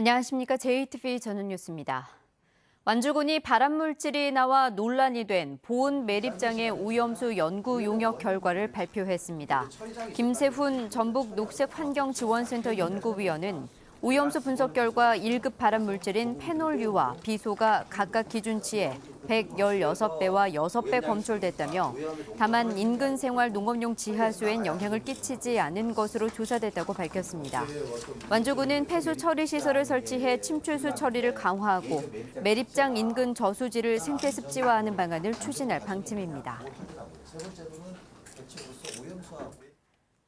안녕하십니까. JTBC 전은뉴스입니다. 완주군이 발암물질이 나와 논란이 된 보온 매립장의 오염수 연구 용역 결과를 발표했습니다. 김세훈 전북 녹색환경지원센터 연구위원은 오염수 분석 결과 1급 발암물질인 페놀유와 비소가 각각 기준치의 116배와 6배 검출됐다며 다만 인근 생활 농업용 지하수엔 영향을 끼치지 않은 것으로 조사됐다고 밝혔습니다. 완주군은 폐수 처리 시설을 설치해 침출수 처리를 강화하고 매립장 인근 저수지를 생태 습지화하는 방안을 추진할 방침입니다.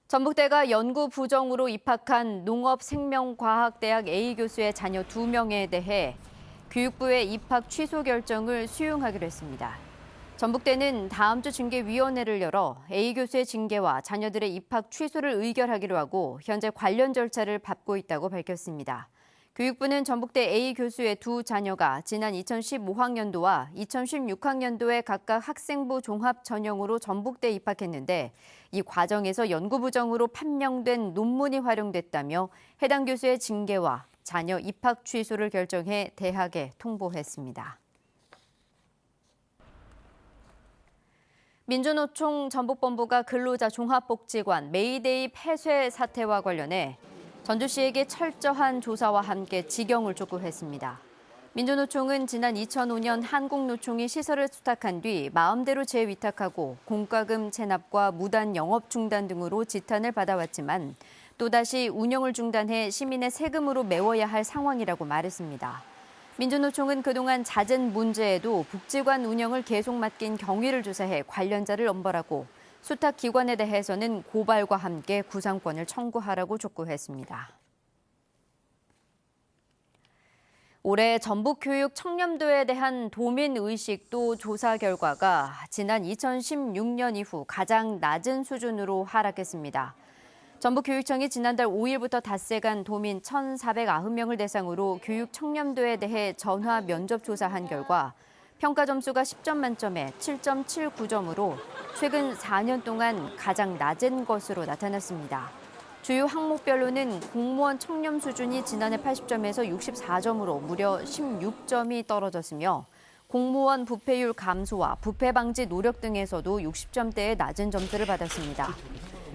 전북대가 연구 부정으로 입학한 농업생명과학대학 A교수의 자녀 2명에 대해 교육부의 입학 취소 결정을 수용하기로 했습니다. 전북대는 다음 주 징계위원회를 열어 A교수의 징계와 자녀들의 입학 취소를 의결하기로 하고 현재 관련 절차를 밟고 있다고 밝혔습니다. 교육부는 전북대 A교수의 두 자녀가 지난 2015학년도와 2016학년도에 각각 학생부 종합 전형으로 전북대에 입학했는데 이 과정에서 연구 부정으로 판명된 논문이 활용됐다며 해당 교수의 징계와 자녀 입학 취소를 결정해 대학에 통보했습니다. 민주노총 전북본부가 근로자 종합복지관 메이데이 폐쇄 사태와 관련해 전주시에게 철저한 조사와 함께 직영을 촉구했습니다. 민주노총은 지난 2005년 한국노총이 시설을 수탁한 뒤 마음대로 재위탁하고 공과금 체납과 무단 영업 중단 등으로 지탄을 받아왔지만 또다시 운영을 중단해 시민의 세금으로 메워야 할 상황이라고 말했습니다. 민주노총은 그동안 잦은 문제에도 복지관 운영을 계속 맡긴 경위를 조사해 관련자를 엄벌하고 수탁기관에 대해서는 고발과 함께 구상권을 청구하라고 촉구했습니다. 올해 전북교육 청렴도에 대한 도민의식도 조사 결과가 지난 2016년 이후 가장 낮은 수준으로 하락했습니다. 전북교육청이 지난달 5일부터 닷새간 도민 1,490명을 대상으로 교육 청렴도에 대해 전화 면접 조사한 결과 평가 점수가 10점 만점에 7.79점으로 최근 4년 동안 가장 낮은 것으로 나타났습니다. 주요 항목별로는 공무원 청렴 수준이 지난해 80점에서 64점으로 무려 16점이 떨어졌으며 공무원 부패율 감소와 부패 방지 노력 등에서도 60점대의 낮은 점수를 받았습니다.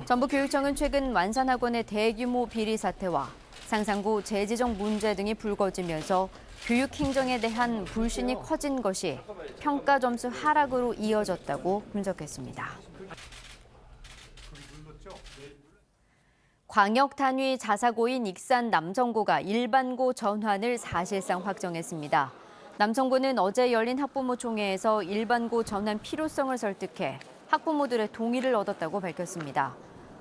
전북교육청은 최근 완산학원의 대규모 비리 사태와 상상고 재지정 문제 등이 불거지면서 교육 행정에 대한 불신이 커진 것이 평가 점수 하락으로 이어졌다고 분석했습니다. 광역 단위 자사고인 익산 남성고가 일반고 전환을 사실상 확정했습니다. 남성고는 어제 열린 학부모 총회에서 일반고 전환 필요성을 설득해 학부모들의 동의를 얻었다고 밝혔습니다.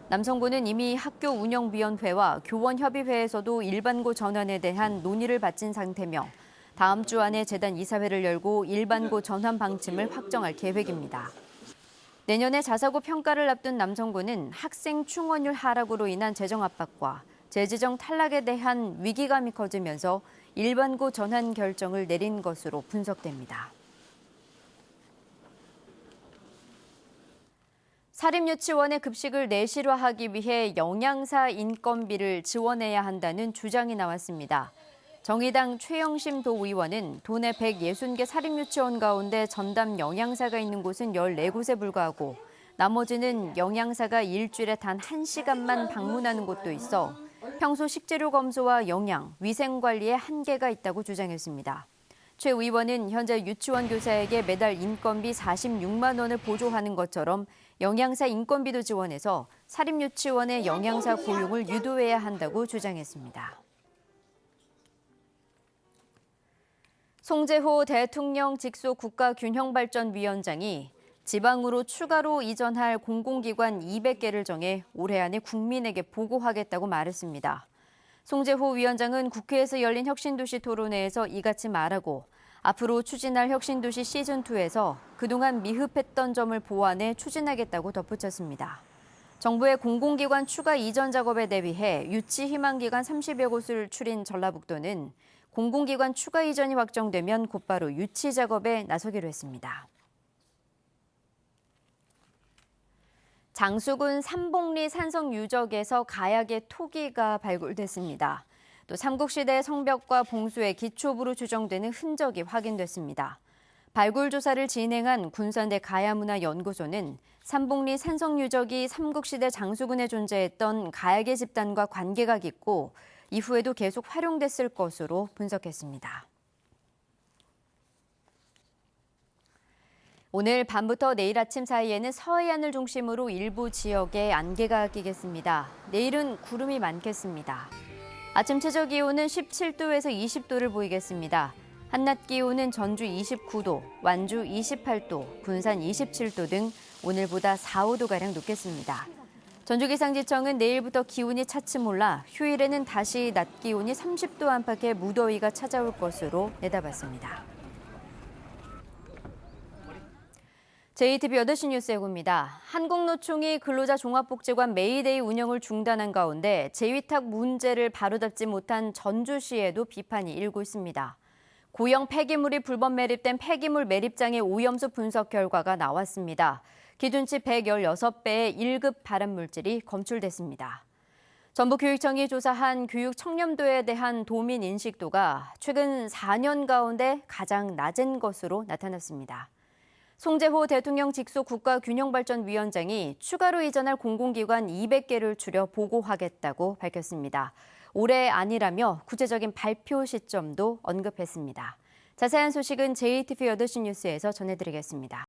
남성고는 이미 학교운영위원회와 교원협의회에서도 일반고 전환에 대한 논의를 마친 상태며 다음 주 안에 재단 이사회를 열고 일반고 전환 방침을 확정할 계획입니다. 내년에 자사고 평가를 앞둔 남성고는 학생 충원율 하락으로 인한 재정 압박과 재지정 탈락에 대한 위기감이 커지면서 일반고 전환 결정을 내린 것으로 분석됩니다. 사립유치원의 급식을 내실화하기 위해 영양사 인건비를 지원해야 한다는 주장이 나왔습니다. 정의당 최영심 도의원은 도내 160개 사립유치원 가운데 전담 영양사가 있는 곳은 14곳에 불과하고 나머지는 영양사가 일주일에 단 1시간만 방문하는 곳도 있어 평소 식재료 검소와 영양, 위생 관리에 한계가 있다고 주장했습니다. 최 의원은 현재 유치원 교사에게 매달 인건비 46만 원을 보조하는 것처럼 영양사 인건비도 지원해서 사립유치원의 영양사 고용을 유도해야 한다고 주장했습니다. 송재호 대통령 직속 국가균형발전위원장이 지방으로 추가로 이전할 공공기관 200개를 정해 올해 안에 국민에게 보고하겠다고 말했습니다. 송재호 위원장은 국회에서 열린 혁신도시 토론회에서 이같이 말하고 앞으로 추진할 혁신도시 시즌2에서 그동안 미흡했던 점을 보완해 추진하겠다고 덧붙였습니다. 정부의 공공기관 추가 이전 작업에 대비해 유치 희망기관 30여 곳을 추린 전라북도는 공공기관 추가 이전이 확정되면 곧바로 유치 작업에 나서기로 했습니다. 장수군 삼봉리 산성 유적에서 가약의 토기가 발굴됐습니다. 또 삼국시대 성벽과 봉수의 기초부로 추정되는 흔적이 확인됐습니다. 발굴 조사를 진행한 군산대 가야문화연구소는 삼복리 산성유적이 삼국시대 장수군에 존재했던 가야계 집단과 관계가 깊고 이후에도 계속 활용됐을 것으로 분석했습니다. 오늘 밤부터 내일 아침 사이에는 서해안을 중심으로 일부 지역에 안개가 끼겠습니다. 내일은 구름이 많겠습니다. 아침 최저 기온은 17도에서 20도를 보이겠습니다. 한낮 기온은 전주 29도, 완주 28도, 군산 27도 등 오늘보다 4, 5도가량 높겠습니다. 전주기상지청은 내일부터 기온이 차츰 올라 휴일에는 다시 낮 기온이 30도 안팎의 무더위가 찾아올 것으로 내다봤습니다. JTBC 8시 뉴스 예고입니다. 한국노총이 근로자 종합복지관 메이데이 운영을 중단한 가운데 재위탁 문제를 바로잡지 못한 전주시에도 비판이 일고 있습니다. 고형 폐기물이 불법 매립된 폐기물 매립장의 오염수 분석 결과가 나왔습니다. 기준치 116배의 1급 발암물질이 검출됐습니다. 전북교육청이 조사한 교육 청렴도에 대한 도민 인식도가 최근 4년 가운데 가장 낮은 것으로 나타났습니다. 송재호 대통령 직속 국가균형발전위원장이 추가로 이전할 공공기관 200개를 줄여 보고하겠다고 밝혔습니다. 올해 아니라며 구체적인 발표 시점도 언급했습니다. 자세한 소식은 JTBC 8시 뉴스에서 전해드리겠습니다.